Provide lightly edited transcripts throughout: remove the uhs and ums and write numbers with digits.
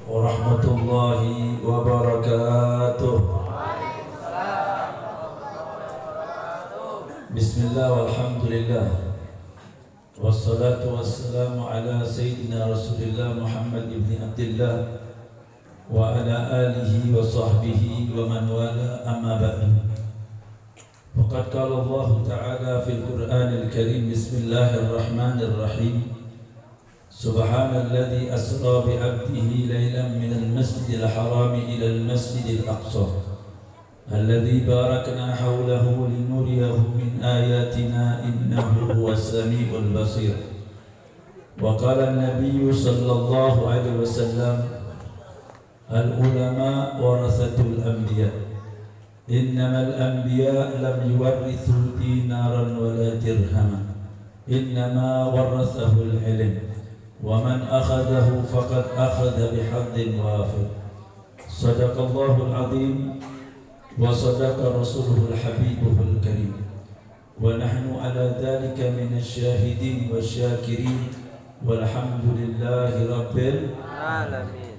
warahmatullahi wabarakatuh. Bismillah walhamdulillah, wassalatu wassalamu ala sayyidina Rasulillah Muhammad ibn Abdillah wa ala alihi wa sahbihi wa man wala, amma ba'du. Faqad qala Allah Ta'ala fil Qur'anil Karim, bismillahirrahmanirrahim. Subhanalladzi asra bi 'abdihi lailan minal masjidil haram ila al masjidil aqsa alladzi barakna hawlahu linuriyahu min ayatina innahu huwas samiul basir. Wa qala an-nabiy sallallahu alaihi wasallam, al-ulama warathatul anbiya, innamal anbiya lam yuwarrithu dinaran wala dirhaman, innama warathahul ilm, wa man akhadahu faqad akhadha bihadzin wafir. Sadaqallahul azim wa sadaqa rasuluhul habibuhul karim, wa nahnu ala dhalika minasy syahidin wasyakirin, walhamdulillahi rabbil alamin.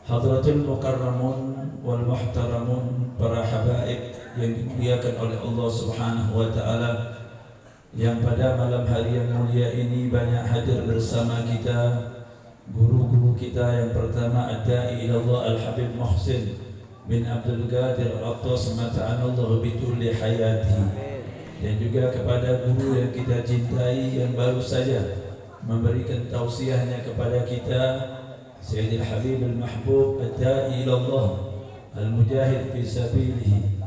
Hadratul mukarramun wal muhtaramun, para habaib yang dimuliakan oleh Allah Subhanahu wa taala, yang pada malam hari yang mulia ini banyak hadir bersama kita guru-guru kita. Yang pertama, ad-da'i ilallah al-habib Muhsin bin Abdul Qadir Attas mata'anallahu bitulli hayati, dan juga kepada guru yang kita cintai yang baru saja memberikan tausiahnya kepada kita, Sayyidil Habib al-Mahbub ad-da'i ilallah al-mujahid fi sabilihi,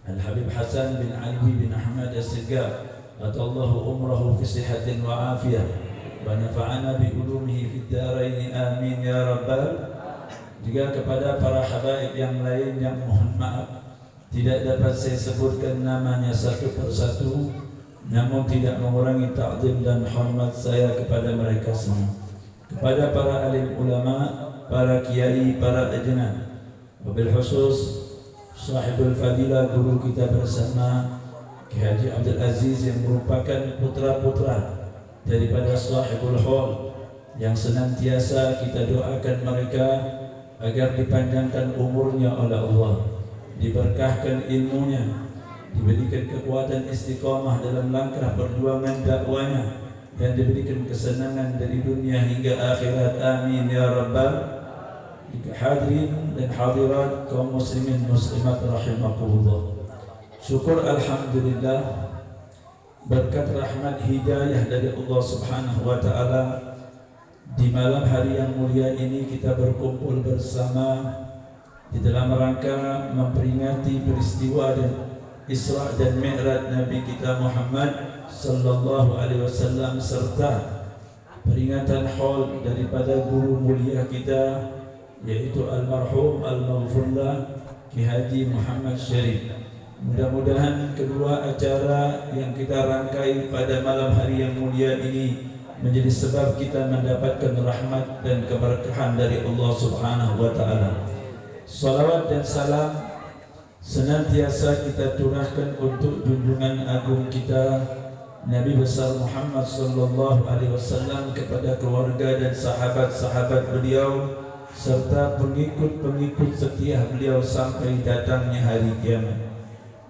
Al-Habib Hasan bin Alwi bin Ahmad as-Sigab, atallahu umrahu fi sihatin wa afiyah, wa nafa'ana bi ulumihi fid darain, amin ya rabbal. Juga kepada para habaib yang lain yang mohon maaf tidak dapat saya sebutkan namanya satu persatu, namun tidak mengurangi ta'zim dan hormat saya kepada mereka semua. Kepada para alim ulama, para kiai, para ajnan, wabil khusus sahibul fadilah, guru kita bersama Ki Haji Abdul Aziz, yang merupakan putra-putra daripada sahibul haul, yang senantiasa kita doakan mereka agar dipanjangkan umurnya oleh Allah, diberkahkan ilmunya, diberikan kekuatan istiqamah dalam langkah perjuangan dakwanya, dan diberikan kesenangan dari dunia hingga akhirat, amin ya rabbal. Hadirin dan hadirat kaum muslimin muslimat rahimakumullah, syukur alhamdulillah berkat rahmat hidayah dari Allah Subhanahu wa taala, di malam hari yang mulia ini kita berkumpul bersama di dalam rangka memperingati peristiwa dan Isra dan Mi'raj Nabi kita Muhammad sallallahu alaihi wasallam, serta peringatan haul daripada guru mulia kita, yaitu almarhum al-maghfurlah Ki Haji Muhammad Syarif. Mudah-mudahan kedua acara yang kita rangkai pada malam hari yang mulia ini menjadi sebab kita mendapatkan rahmat dan keberkahan dari Allah Subhanahu wa taala. Salawat dan salam senantiasa kita curahkan untuk junjungan agung kita Nabi besar Muhammad sallallahu alaihi wasallam, kepada keluarga dan sahabat-sahabat beliau, serta pengikut-pengikut setia beliau sampai datangnya hari kiamat.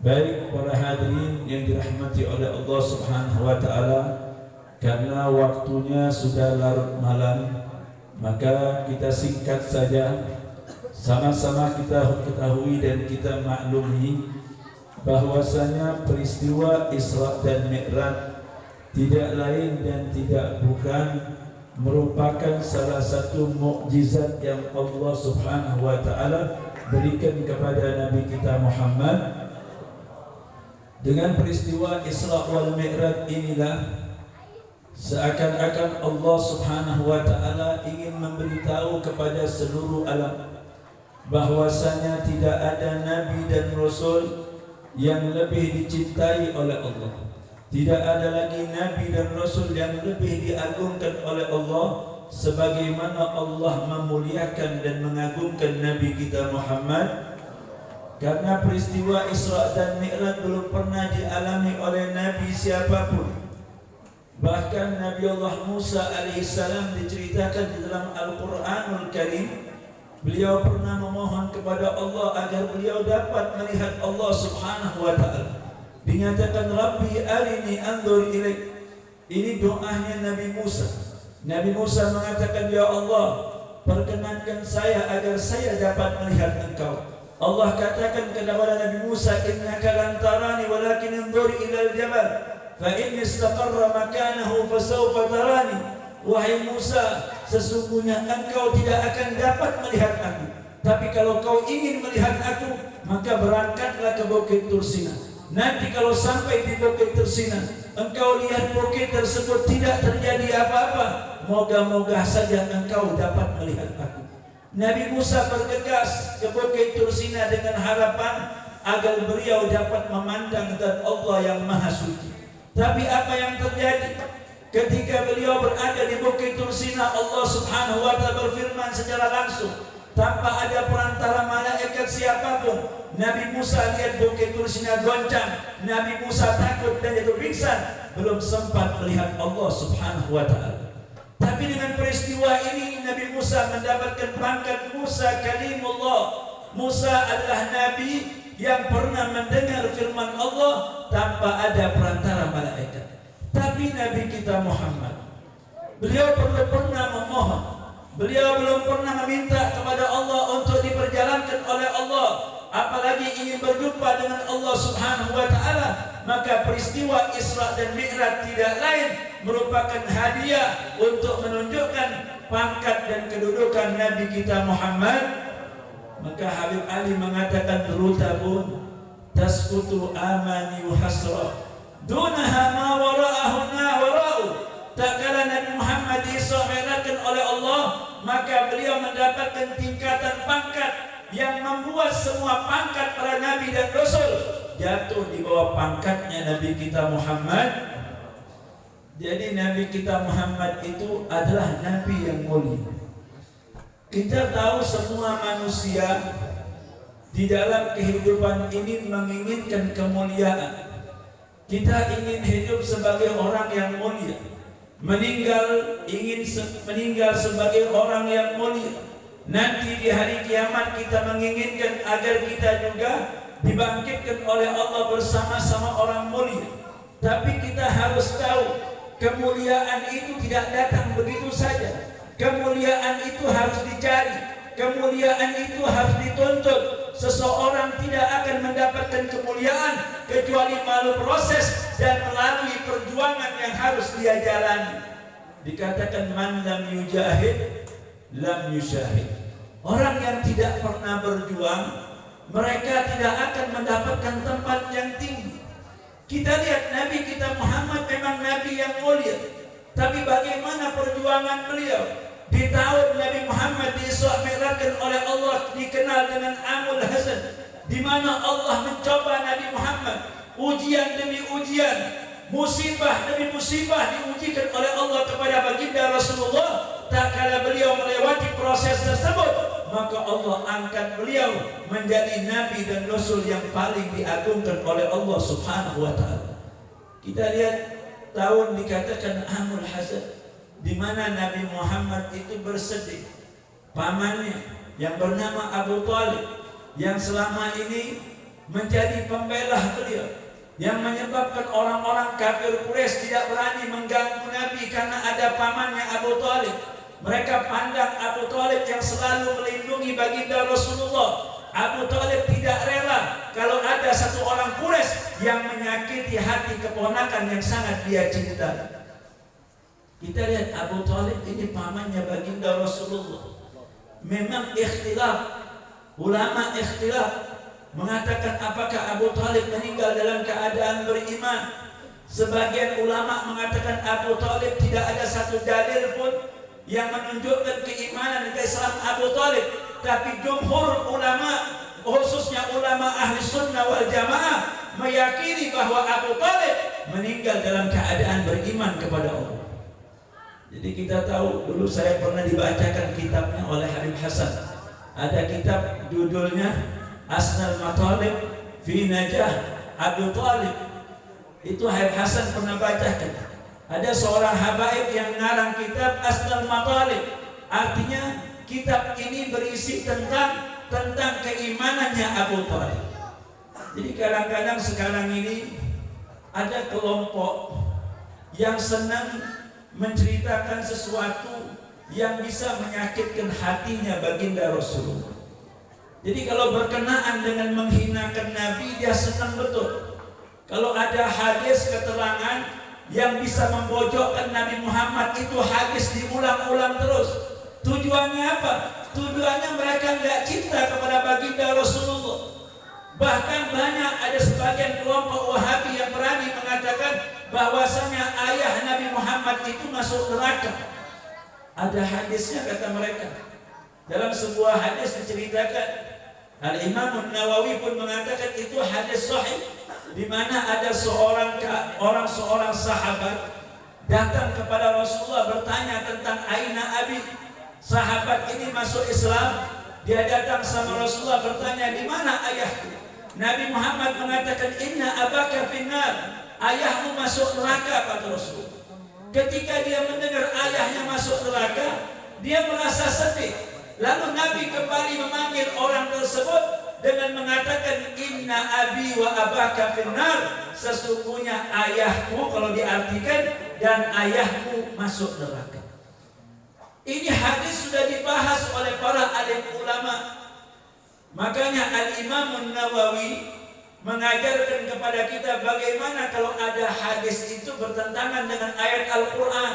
Baik para hadirin yang dirahmati oleh Allah Subhanahu wa taala, karena waktunya sudah larut malam, maka kita singkat saja. Sama-sama kita ketahui dan kita maklumi bahwasanya peristiwa Isra dan Mi'raj tidak lain dan tidak bukan merupakan salah satu mukjizat yang Allah Subhanahu wa taala berikan kepada Nabi kita Muhammad. Dengan peristiwa Isra wal Mi'raj inilah seakan-akan Allah Subhanahu wa taala ingin memberitahu kepada seluruh alam bahwasanya tidak ada nabi dan rasul yang lebih dicintai oleh Allah. Tidak ada lagi nabi dan rasul yang lebih diagungkan oleh Allah sebagaimana Allah memuliakan dan mengagungkan Nabi kita Muhammad. Karena peristiwa Isra dan Mi'raj belum pernah dialami oleh nabi siapapun. Bahkan Nabi Allah Musa alaihissalam diceritakan di dalam Al-Quranul Karim Beliau pernah memohon kepada Allah agar beliau dapat melihat Allah Subhanahu wa ta'ala. Dinyatakan Rabbi arini anzur ilaik. Ini doanya Nabi Musa. Nabi Musa mengatakan, ya Allah, perkenankan saya agar saya dapat melihat Engkau. Allah katakan kepada Nabi Musa, innaka lan tarani walakin anzur ila al-jabal fa in istaqarra makanahu fasawfa tarani. Wahai Musa, sesungguhnya engkau tidak akan dapat melihat aku. Tapi kalau kau ingin melihat aku, maka berangkatlah ke Bukit Tursina. Nanti kalau sampai di Bukit Tursina, engkau lihat bukit tersebut tidak terjadi apa-apa, moga-moga saja engkau dapat melihat aku. Nabi Musa bergegas ke Bukit Tursina dengan harapan agar beliau dapat memandang zat Allah yang maha suci. Tapi apa yang terjadi? Ketika beliau berada di Bukit Tursina, Allah Subhanahu wa ta'ala berfirman secara langsung tanpa ada perantara malaikat siapapun. Nabi Musa lihat Bukit Tursina goncang, Nabi Musa takut dan jatuh pingsan, belum sempat melihat Allah Subhanahu wa ta'ala. Tapi dengan peristiwa ini Nabi Musa mendapatkan pangkat Musa Kalimullah. Musa adalah Nabi yang pernah mendengar firman Allah tanpa ada perantara malaikat. Tapi Nabi kita Muhammad, beliau belum pernah memohon, beliau belum pernah meminta kepada Allah untuk diperjalankan oleh Allah, apalagi ingin berjumpa dengan Allah Subhanahu wa ta'ala. Maka peristiwa Isra dan Mi'raj tidak lain merupakan hadiah untuk menunjukkan pangkat dan kedudukan Nabi kita Muhammad. Maka Habib Ali mengatakan, rutabun tasqutu amani hasra dunaha ma wara'ahu na wara'u. Tak kala Nabi Muhammad diisraelkan oleh Allah, maka beliau mendapatkan tingkatan pangkat yang membuat semua pangkat para nabi dan rasul jatuh di bawah pangkatnya Nabi kita Muhammad. Jadi Nabi kita Muhammad itu adalah Nabi yang mulia. Kita tahu semua manusia di dalam kehidupan ini menginginkan kemuliaan. Kita ingin hidup sebagai orang yang mulia, ingin meninggal sebagai orang yang mulia. Nanti di hari kiamat kita menginginkan agar kita juga dibangkitkan oleh Allah bersama-sama orang mulia. Tapi kita harus tahu, kemuliaan itu tidak datang begitu saja. Kemuliaan itu harus dicari, kemuliaan itu harus dituntut. Seseorang tidak akan mendapatkan kemuliaan kecuali melalui proses dan melalui perjuangan yang harus dia jalani. Dikatakan man lam yujahid lam yusyahid. Orang yang tidak pernah berjuang, mereka tidak akan mendapatkan tempat yang tinggi. Kita lihat Nabi kita Muhammad memang Nabi yang mulia, tapi bagaimana perjuangan beliau? Di tahun Nabi Muhammad diisra-mi'rajkan oleh Allah dikenal dengan Amul Hazan, di mana Allah mencoba Nabi Muhammad, ujian demi ujian, musibah demi musibah diujikan oleh Allah kepada baginda Rasulullah. Tak kala beliau melewati proses tersebut, maka Allah angkat beliau menjadi Nabi dan Rasul yang paling diagungkan oleh Allah Subhanahu wa ta'ala. Kita lihat tahun dikatakan Amul Hazan, di mana Nabi Muhammad itu bersedih. Pamannya yang bernama Abu Talib, yang selama ini menjadi pembela beliau, yang menyebabkan orang-orang kafir Quraisy tidak berani mengganggu Nabi karena ada pamannya Abu Talib. Mereka pandang Abu Talib yang selalu melindungi baginda Rasulullah. Abu Talib tidak rela kalau ada satu orang Quraisy yang menyakiti hati keponakan yang sangat dia cintai. Kita lihat Abu Talib ini pamannya baginda Rasulullah. Memang ikhtilaf, ulama ikhtilaf mengatakan apakah Abu Talib meninggal dalam keadaan beriman. Sebagian ulama mengatakan Abu Talib tidak ada satu dalil pun yang menunjukkan keimanan dan keislaman Abu Talib. Tapi jumhur ulama, khususnya ulama ahli sunnah wal jamaah, meyakini bahwa Abu Talib meninggal dalam keadaan beriman kepada Allah. Jadi kita tahu, dulu saya pernah dibacakan kitabnya oleh Habib Hasan. Ada kitab judulnya Asnal Matalib fi Najah Abu Talib. Itu Habib Hasan pernah bacakan. Ada seorang habaib yang ngarang kitab Asnal Matalib. Artinya kitab ini berisi tentang keimanannya Abu Thalib. Jadi kadang-kadang sekarang ini ada kelompok yang senang menceritakan sesuatu yang bisa menyakitkan hatinya baginda Rasulullah. Jadi kalau berkenaan dengan menghinakan Nabi, dia senang betul. Kalau ada hadis keterangan yang bisa membojokkan Nabi Muhammad, itu hadis diulang-ulang terus. Tujuannya apa? Tujuannya mereka tidak cinta kepada baginda Rasulullah. Bahkan banyak ada sebagian kelompok Wahabi yang berani mengatakan bahwasanya ayah Nabi Muhammad itu masuk neraka. Ada hadisnya kata mereka. Dalam sebuah hadis diceritakan, Al-Imam Nawawi pun mengatakan itu hadis sahih, di mana ada seorang sahabat datang kepada Rasulullah bertanya tentang aina abi. Sahabat ini masuk Islam, dia datang sama Rasulullah bertanya, di mana ayahku? Nabi Muhammad mengatakan, inna abaka finnar, ayahmu masuk neraka, kata Rasul. Ketika dia mendengar ayahnya masuk neraka, dia merasa sedih. Lalu Nabi kembali memanggil orang tersebut dengan mengatakan, inna abi wa abaka finnar, sesungguhnya ayahmu, kalau diartikan, dan ayahmu masuk neraka. Ini hadis sudah dibahas oleh para alim ulama. Makanya Al-Imam Nawawi mengajarkan kepada kita bagaimana kalau ada hadis itu bertentangan dengan ayat Al-Quran.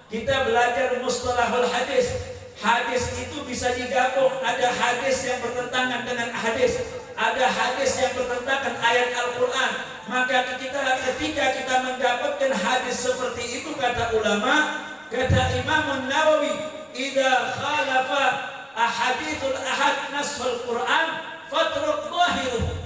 Kita belajar mustalahul hadis. Hadis itu bisa digabung, ada hadis yang bertentangan dengan hadis, ada hadis yang bertentangan ayat Al-Quran. Maka ketika kita mendapatkan hadis seperti itu, kata ulama, kata Imam Nawawi, idza khalafa ahadithul ahad nasul Quran fatruk zahiruhu.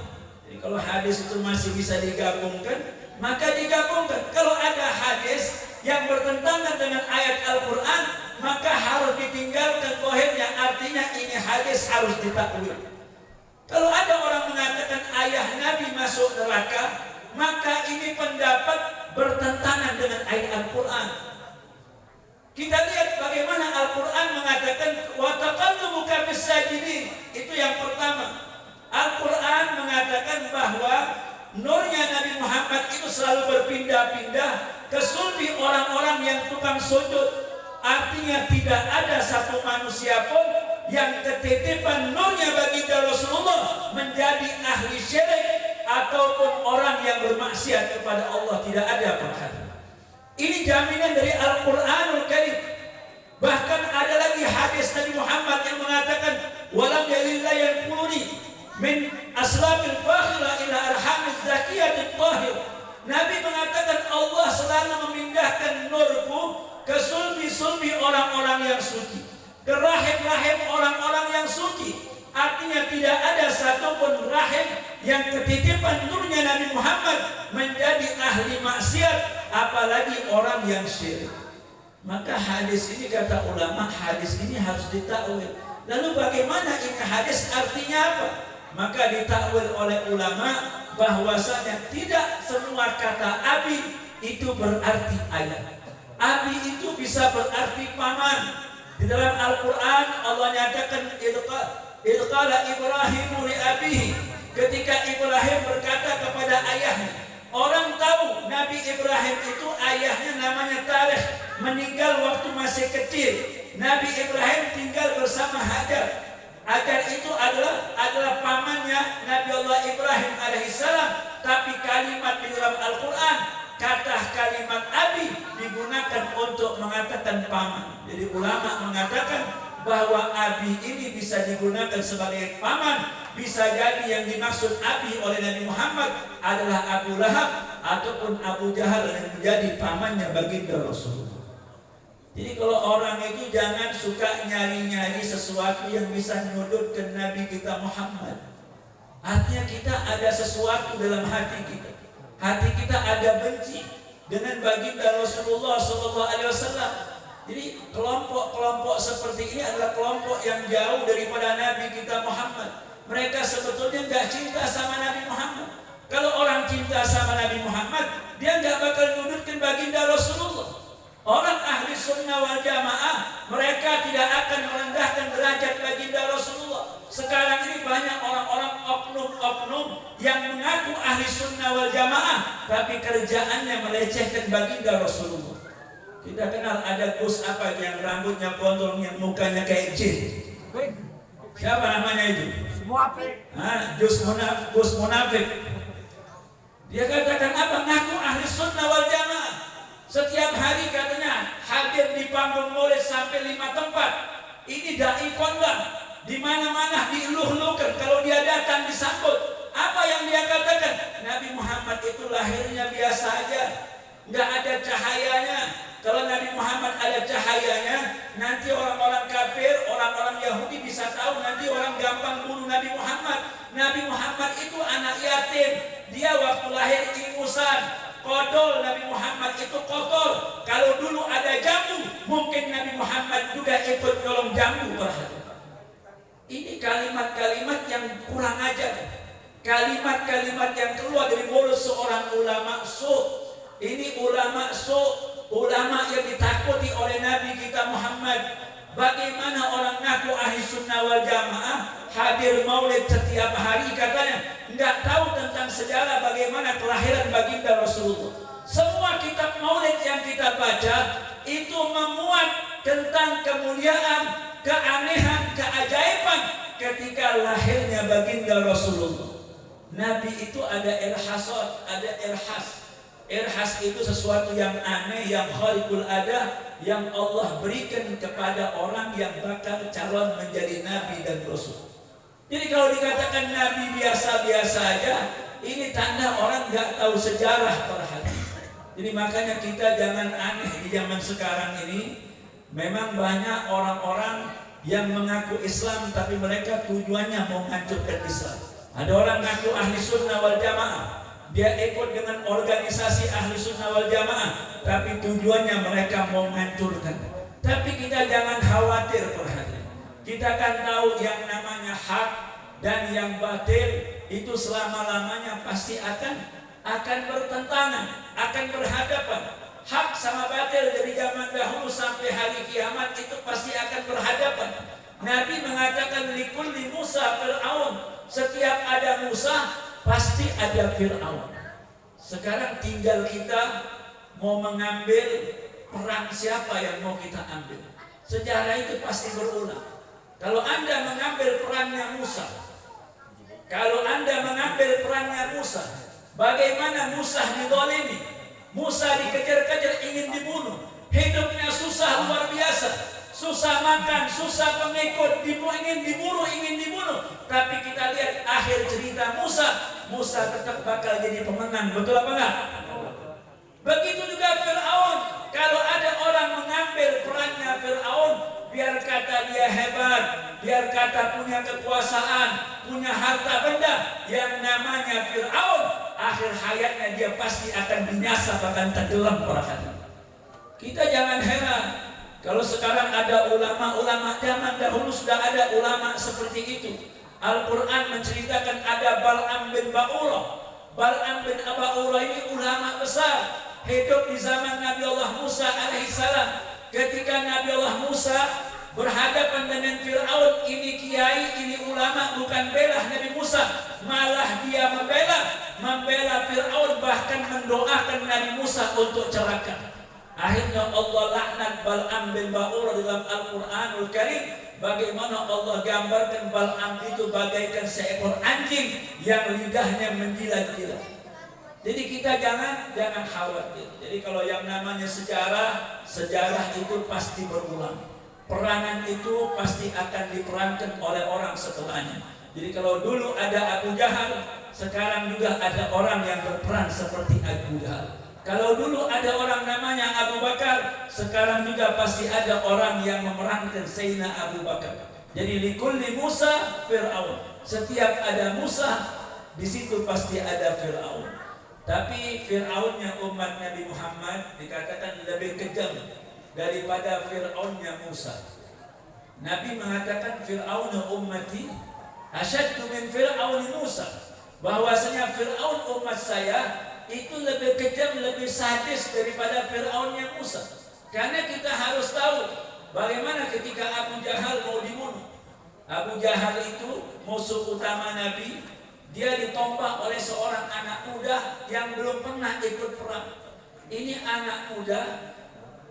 Jadi kalau hadis itu masih bisa digabungkan, maka digabungkan. Kalau ada hadis yang bertentangan dengan ayat Al-Quran, maka harus ditinggalkan zahirnya, artinya ini hadis harus ditakwil. Kalau ada orang mengatakan ayah Nabi masuk neraka, maka ini pendapat bertentangan dengan ayat Al-Quran. Kita lihat bagaimana Al-Quran mengatakan wa taqallubuka fis sajidin. Itu yang pertama. Al-Quran mengatakan bahwa nurnya Nabi Muhammad itu selalu berpindah-pindah ke sulbi orang-orang yang tukang sujud. Artinya tidak ada satu manusia pun yang ketitipan nurnya baginda Rasulullah menjadi ahli syirik ataupun orang yang bermaksiat kepada Allah. Tidak ada perhatian. Ini jaminan dari Al-Quranul Karim. Bahkan ada lagi hadis Nabi Muhammad yang mengatakan walam yalillah yanquluni min aslabil fakhira ila arhamiz zakiyatit tahir. Nabi mengatakan Allah selalu memindahkan nurku ke sulbi-sulbi orang-orang yang suci, ke rahim-rahim orang-orang yang suci. Artinya tidak ada satupun rahim yang ketitipan nurnya Nabi Muhammad menjadi ahli maksiat, apalagi orang yang syirik. Maka hadis ini, kata ulama, hadis ini harus ditakwil. Lalu bagaimana ini hadis artinya apa? Maka ditakwil oleh ulama bahwasanya tidak semua kata abi itu berarti ayah. Abi itu bisa berarti paman. Di dalam Al-Quran Allah nyatakan idqala Ibrahimu li abihi, ketika Ibrahim berkata kepada ayahnya. Orang tahu Nabi Ibrahim itu ayahnya namanya Tarikh, meninggal waktu masih kecil. Nabi Ibrahim tinggal bersama Hajar. Hajar itu adalah pamannya Nabi Allah Ibrahim alaihissalam. Tapi kalimat di dalam Al-Quran, kata kalimat abi digunakan untuk mengatakan paman. Jadi ulama mengatakan bahwa abi ini bisa digunakan sebagai paman. Bisa jadi yang dimaksud abi oleh Nabi Muhammad adalah Abu Lahab ataupun Abu Jahal yang menjadi pamannya baginda Rasulullah. Jadi kalau orang itu jangan suka nyari-nyari sesuatu yang bisa menyudutkan Nabi kita Muhammad. Artinya kita ada sesuatu dalam hati kita. Hati kita ada benci dengan baginda Rasulullah SAW. Jadi kelompok-kelompok seperti ini adalah kelompok yang jauh daripada Nabi kita Muhammad. Mereka sebetulnya nggak cinta sama Nabi Muhammad. Kalau orang cinta sama Nabi Muhammad, dia nggak bakal menyudutkan baginda Rasulullah. Orang ahli sunnah wal jamaah, mereka tidak akan merendahkan derajat derajat baginda Rasulullah. Sekarang ini banyak orang-orang oknum-oknum yang mengaku ahli sunnah wal jamaah, tapi kerjaannya melecehkan baginda Rasulullah. Kita kenal ada Gus apa yang rambutnya gondrong, yang mukanya kayak jin. Siapa namanya itu? Gus Munafik. Dia katakan apa? Ngaku ahli sunnah wal jamaah. Setiap hari katanya hadir di panggung maulid sampai 5 tempat. Ini dai kondang, di mana-mana diuluh-uluhkan. Kalau dia datang disambut. Apa yang dia katakan? Nabi Muhammad itu lahirnya biasa aja, nggak ada cahayanya. Kalau Nabi Muhammad ada cahayanya, nanti orang-orang kafir, orang-orang Yahudi bisa tahu, nanti orang gampang bunuh Nabi Muhammad. Nabi Muhammad itu anak yatim. Dia waktu lahir ingusan, kodol. Nabi Muhammad itu kotor. Kalau dulu ada jambu, mungkin Nabi Muhammad juga ikut nyolong jambu. Ini kalimat-kalimat yang kurang ajar. Kalimat-kalimat yang keluar dari mulut seorang ulama su'. Ini ulama su', ulama yang ditakuti oleh Nabi kita Muhammad. Bagaimana orang ngaku ahli sunnah wal jamaah hadir maulid setiap hari, katanya nggak tahu tentang sejarah bagaimana kelahiran baginda Rasulullah. Semua kitab maulid yang kita baca itu memuat tentang kemuliaan, keanehan, keajaiban ketika lahirnya baginda Rasulullah. Nabi itu ada irhasat, ada irhas. Irhas itu sesuatu yang aneh, yang kharikul ada, yang Allah berikan kepada orang yang bakal calon menjadi nabi dan rasul. Jadi kalau dikatakan nabi biasa-biasa aja, ini tanda orang nggak tahu sejarah perhati. Jadi makanya kita jangan aneh di zaman sekarang ini. Memang banyak orang-orang yang mengaku Islam tapi mereka tujuannya mau menghancurkan Islam. Ada orang mengaku ahli sunnah wal jamaah, dia ikut dengan organisasi ahli sunnah wal jamaah, tapi tujuannya mereka mau menghancurkan. Tapi kita jangan khawatir perhatian. Kita kan tahu yang namanya hak dan yang batil itu selama-lamanya pasti akan bertentangan, akan berhadapan. Hak sama batil dari zaman dahulu sampai hari kiamat itu pasti akan berhadapan. Nabi mengatakan likulli Musa Fir'aun. Setiap ada Musa pasti ada Fir'aun. Sekarang tinggal kita mau mengambil peran siapa yang mau kita ambil. Sejarah itu pasti berulang. Kalau Anda mengambil perannya Musa, kalau Anda mengambil perannya Musa, bagaimana Musa didolimi? Musa dikejar-kejar ingin dibunuh, hidupnya susah luar biasa. Susah makan, susah pengikut, ingin dibunuh. Tapi kita lihat akhir cerita Musa tetap bakal jadi pemenang. Betul apa enggak? Begitu juga Fir'aun. Kalau ada orang mengambil perannya Fir'aun, biar kata dia hebat, biar kata punya kekuasaan, punya harta benda, yang namanya Fir'aun, akhir hayatnya dia pasti akan binasa, bahkan tenggelam perhatian. Kita jangan heran. Kalau sekarang ada ulama-ulama, zaman dahulu sudah ada ulama seperti itu. Al-Quran menceritakan ada Bal'am bin Ba'urah. Bal'am bin Ba'urah ini ulama besar, hidup di zaman Nabi Allah Musa alaihissalam. Ketika Nabi Allah Musa berhadapan dengan Fir'aun, ini kiai, ini ulama, bukan bela Nabi Musa, malah dia membela Fir'aun, bahkan mendoakan Nabi Musa untuk celaka. Akhirnya Allah laknat Bal'am bin Ba'urah dalam Al-Quranul Karim. Bagaimana Allah gambarkan Bal'am itu bagaikan seekor anjing yang lidahnya menjilat-jilat. Jadi kita jangan khawatir. Jadi kalau yang namanya sejarah itu pasti berulang. Peranan itu pasti akan diperankan oleh orang setelahnya. Jadi kalau dulu ada Abu Jahal, sekarang juga ada orang yang berperan seperti Abu Jahal. Kalau dulu ada orang namanya Abu Bakar, sekarang juga pasti ada orang yang memerankan Sayyidina Abu Bakar. Jadi likulli Musa Fir'aun. Setiap ada Musa, di situ pasti ada Fir'aun. Tapi Fir'aunnya umat Nabi Muhammad dikatakan lebih kejam daripada Fir'aunnya Musa. Nabi mengatakan Fir'aun ummati asyaddu min Fir'aun Musa. Bahwasanya Fir'aun umat saya itu lebih kejam, lebih sadis daripada Fir'aunnya Musa. Karena kita harus tahu bagaimana ketika Abu Jahal mau dibunuh. Abu Jahal itu musuh utama Nabi. Dia ditombak oleh seorang anak muda yang belum pernah ikut perang. Ini anak muda,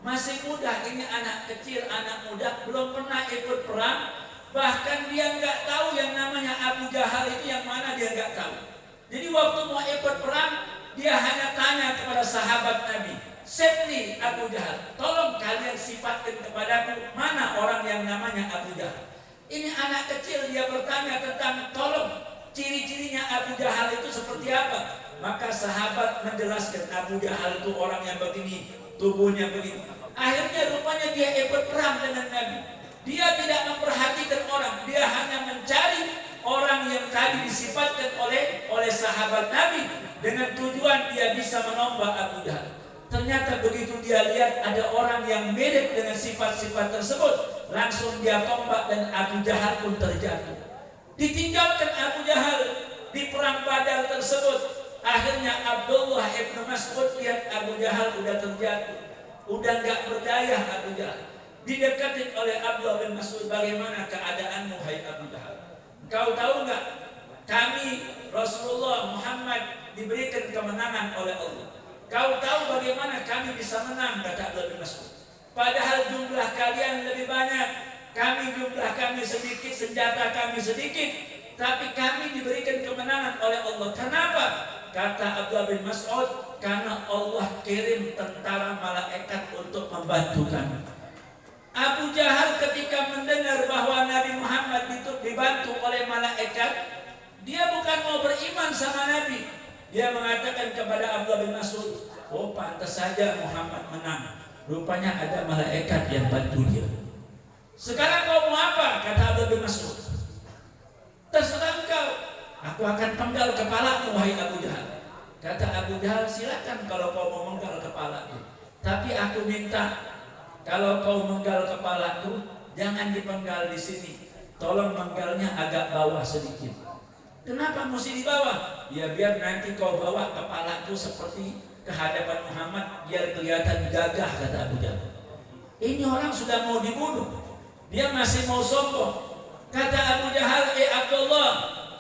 masih muda, ini anak kecil, anak muda, belum pernah ikut perang. Bahkan dia nggak tahu yang namanya Abu Jahal itu yang mana, dia nggak tahu. Jadi waktu mau ikut perang, dia hanya tanya kepada sahabat Nabi, "Sefni Abu Jahal, tolong kalian sifatkan kepadaku mana orang yang namanya Abu Jahal." Ini anak kecil, dia bertanya tentang tolong ciri-cirinya Abu Jahal itu seperti apa. Maka sahabat menjelaskan Abu Jahal itu orang yang begini, tubuhnya begini. Akhirnya rupanya dia ikut perang dengan Nabi. Dia tidak memperhatikan orang, dia hanya mencari orang yang tadi disifatkan oleh sahabat Nabi dengan tujuan dia bisa menombak Abu Jahal. Ternyata begitu dia lihat ada orang yang mirip dengan sifat-sifat tersebut, langsung dia tombak dan Abu Jahal pun terjatuh. Ditinggalkan Abu Jahal di perang Badar tersebut. Akhirnya Abdullah ibn Mas'ud lihat Abu Jahal udah terjatuh, udah gak berdaya Abu Jahal. Didekatin oleh Abdullah bin Mas'ud, "Bagaimana keadaanmu hai Abu Jahal? Kau tahu gak, kami Rasulullah Muhammad diberikan kemenangan oleh Allah. Kau tahu bagaimana kami bisa menang?" kata Abdullah bin Mas'ud. "Padahal jumlah kalian lebih banyak, jumlah kami sedikit, senjata kami sedikit, tapi kami diberikan kemenangan oleh Allah. Kenapa?" Kata Abdullah bin Mas'ud, "Karena Allah kirim tentara malaikat untuk membantu kami." Abu Jahal ketika mendengar bahwa Nabi Muhammad itu dibantu oleh malaikat, dia bukan mau beriman sama Nabi. Dia mengatakan kepada Abdullah bin Mas'ud, "Oh, pantas saja Muhammad menang. Rupanya ada malaikat yang bantu dia. Sekarang kau mau apa?" kata Abdullah bin Mas'ud. "Terserah engkau. Aku akan penggal kepalamu wahai Abu Jahal." Kata Abu Jahal, "Silakan kalau kau mau menggal kepalaku. Tapi aku minta, kalau kau menggal kepalaku, jangan dipenggal di sini. Tolong menggalnya agak bawah sedikit." "Kenapa mesti di bawah?" "Ya biar nanti kau bawa kepalaku seperti ke hadapan Muhammad, biar kelihatan gagah," kata Abu Jahal. Ini orang sudah mau dibunuh, dia masih mau sombong. Kata Abu Jahal, Abdullah,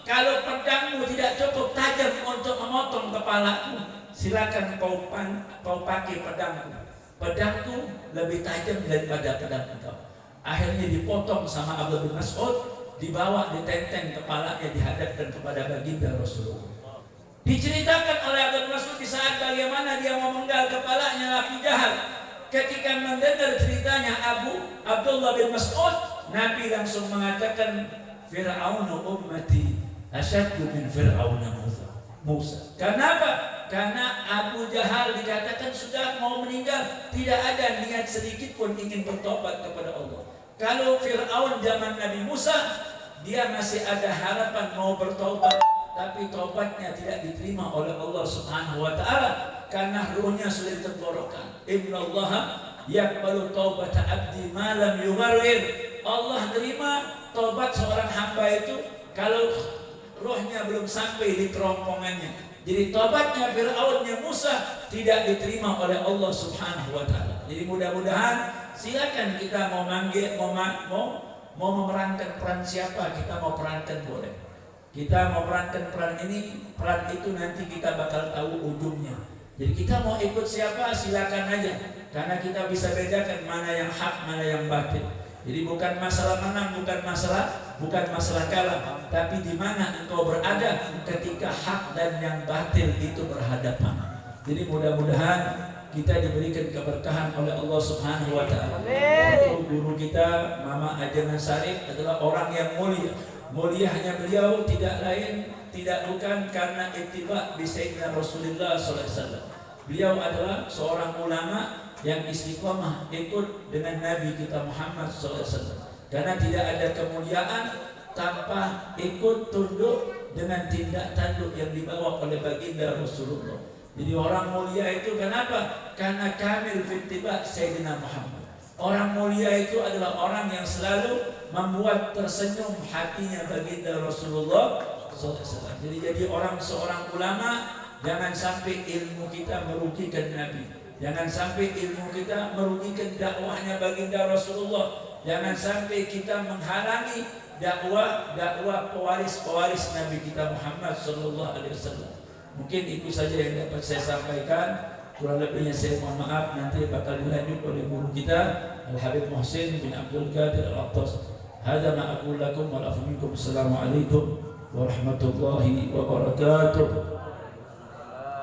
kalau pedangmu tidak cukup tajam untuk memotong kepalaku, silakan kau pakai pedangku. Pedangku lebih tajam daripada pedang engkau." Akhirnya dipotong sama Abdullah bin Mas'ud, dibawa ditenteng kepalanya, dihadapkan kepada baginda Rasulullah. Diceritakan oleh Abdullah bin Mas'ud di saat bagaimana dia mau menggal kepalanya Abu Jahal. Ketika mendengar ceritanya Abdullah bin Mas'ud, Nabi langsung mengatakan, "Fir'aunu ummati asyaddu min Fir'auna Musa." Kenapa? Karena Abu Jahal dikatakan sudah mau meninggal, tidak ada niat sedikit pun ingin bertobat kepada Allah. Kalau Fir'aun zaman Nabi Musa, dia masih ada harapan mau bertobat, tapi tobatnya tidak diterima oleh Allah Subhanahu wa taala karena ruhnya sudah ditenggorokan. Innallaha yaqbalu taubata abdi ma lam yugharrir. Allah terima tobat seorang hamba itu kalau ruhnya belum sampai di kerongkongannya. Jadi tobatnya Fir'aunnya Musa tidak diterima oleh Allah Subhanahu wa taala. Jadi mudah-mudahan silakan kita mau manggil, mau memerankan peran siapa, kita mau perankan boleh. Kita mau perankan peran ini, peran itu nanti kita bakal tahu ujungnya. Jadi kita mau ikut siapa silakan aja, karena kita bisa bedakan mana yang hak, mana yang batil. Jadi bukan masalah menang, bukan masalah kalah, tapi di mana engkau berada ketika hak dan yang batil itu berhadapan. Jadi mudah-mudahan kita diberikan keberkahan oleh Allah Subhanahu wa taala. Guru kita Mama Ajangan Sarif adalah orang yang mulia. Mulianya beliau tidak lain, tidak bukan karena ittiba bi sayyidina Rasulullah sallallahu alaihi wasallam. Beliau adalah seorang ulama yang istiqomah ikut dengan Nabi kita Muhammad SAW. Karena tidak ada kemuliaan tanpa ikut tunduk dengan tindak tanduk yang dibawa oleh baginda Rasulullah. Jadi orang mulia itu kenapa? Karena kamil fittiba Sayyidina Muhammad. Orang mulia itu adalah orang yang selalu membuat tersenyum hatinya baginda Rasulullah SAW. Jadi seorang ulama, jangan sampai ilmu kita merugikan Nabi. Jangan sampai ilmu kita merugikan dakwahnya baginda Rasulullah. Jangan sampai kita menghalangi dakwah pewaris Nabi kita Muhammad sallallahu alaihi wasallam. Mungkin itu saja yang dapat saya sampaikan. Kurang lebihnya saya mohon maaf. Nanti bakal dilanjut oleh guru kita Al Habib Muhsin bin Abdul Qadir Al-Attas. Hadza ma aqulu lakum wa afu minkum. Assalamualaikum warahmatullahi wabarakatuh.